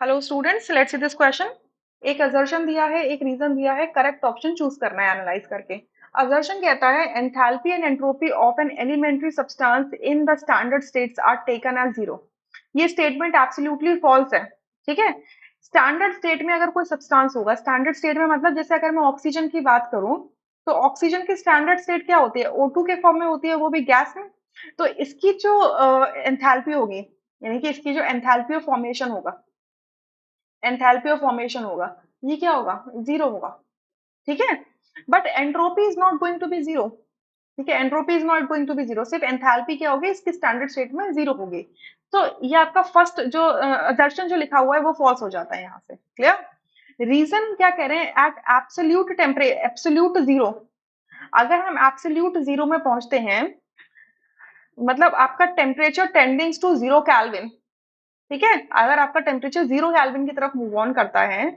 Hello students, let's see this question. एक assertion दिया है, एक रीजन दिया है, करेक्ट ऑप्शन चूज करना है एनालाइज करके। असर्शन कहता है enthalpy and entropy of an elementary substance in the standard states are taken as zero. ये स्टेटमेंट एब्सोल्युटली फॉल्स है। ठीक है। स्टैंडर्ड स्टेट में अगर कोई सब्सटेंस होगा, स्टैंडर्ड स्टेट में मतलब जैसे अगर मैं ऑक्सीजन की बात करूं, तो ऑक्सीजन की स्टैंडर्ड स्टेट क्या होती है? O2 के फॉर्म में होती है, वो भी गैस में। तो इसकी जो एंथैल्पी होगी, यानी कि इसकी जो एंथैल्पी ऑफ फॉर्मेशन होगा, एंथैल्पी ऑफ फॉर्मेशन होगा, ये क्या होगा? जीरो होगा। ठीक है। But entropy is not going to be zero. ठीक है, entropy is not going to be zero, सिर्फ एंथैल्पी क्या होगी, इसकी स्टैंडर्ड स्टेट में जीरो होगी। तो ये आपका फर्स्ट जो दर्शन जो लिखा हुआ है वो फॉल्स हो जाता है यहाँ से। क्लियर? रीजन क्या कह रहे हैं? At absolute temperature, absolute zero, अगर हम एब्सोल्यूट जीरो में पहुंचते हैं, मतलब आपका temperature tendings to zero kelvin. ठीक है, अगर आपका टेम्परेचर जीरो केल्विन की तरफ मूव ऑन करता है,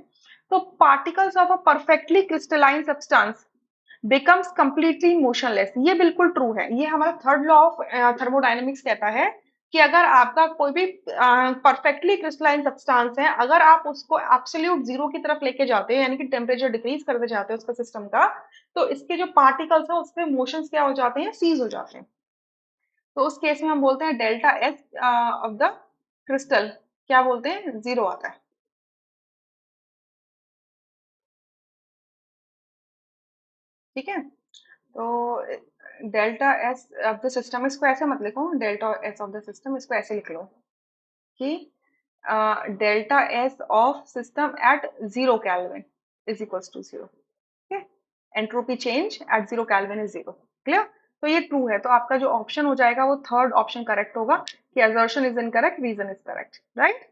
तो particles of a perfectly crystalline substance becomes completely motionless. ये बिल्कुल ट्रू है। ये हमारा थर्ड लॉ ऑफ थर्मोडायनेमिक्स कहता है कि अगर आपका कोई भी परफेक्टली क्रिस्टलाइन सब्सटेंस है, अगर आप उसको एब्सोल्यूट जीरो की तरफ लेके जाते हैं, यानी कि टेम्परेचर डिक्रीज करते जाते हैं उसका सिस्टम का, तो इसके जो पार्टिकल्स है उसके मोशंस क्या हो जाते हैं? सीज हो जाते हैं। तो उस केस में हम बोलते हैं delta S of the crystal क्या बोलते हैं? जीरो आता है। ठीक है। तो delta S of the system, इसको ऐसे मत लिखो delta S of the system, इसको ऐसे लिख लो कि delta S of system at zero kelvin is equals to zero. ठीक है। Entropy change at zero kelvin is zero. Clear? तो ये ट्रू है, तो आपका जो ऑप्शन हो जाएगा वो थर्ड ऑप्शन करेक्ट होगा कि assertion is incorrect, reason is correct, right?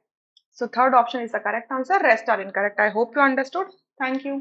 So third option is the correct answer. Rest are incorrect. I hope you understood. Thank you.